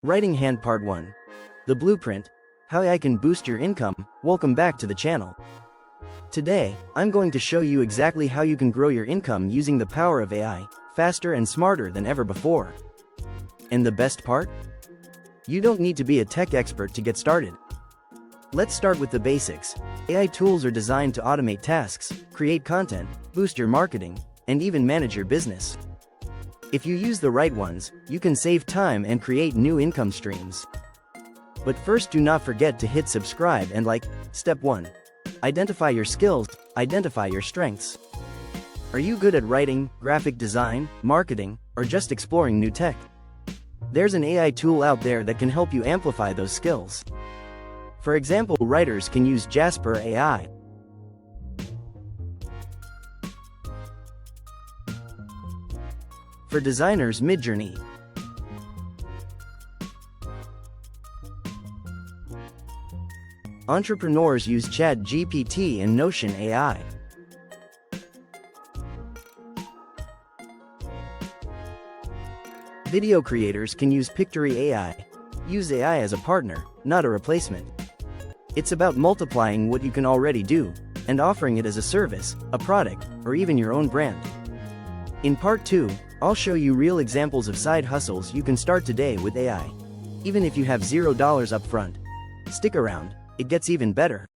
Writing Hand Part 1. The Blueprint, How AI Can Boost Your Income. Welcome back to the channel. Today, I'm going to show you exactly how you can grow your income using the power of AI, faster and smarter than ever before. And the best part? You don't need to be a tech expert to get started. Let's start with the basics. AI tools are designed to automate tasks, create content, boost your marketing, and even manage your business. If you use the right ones, you can save time and create new income streams. But first, do not forget to hit subscribe and like. Step 1. Identify your skills, identify your strengths. Are you good at writing, graphic design, marketing, or just exploring new tech? There's an AI tool out there that can help you amplify those skills. For example, writers can use Jasper AI. For designers, Midjourney. Entrepreneurs use ChatGPT and Notion AI. Video creators can use Pictory AI. Use AI as a partner, not a replacement. It's about multiplying what you can already do, and offering it as a service, a product, or even your own brand. In Part 2, I'll show you real examples of side hustles you can start today with AI. Even if you have $0 up front. Stick around, it gets even better.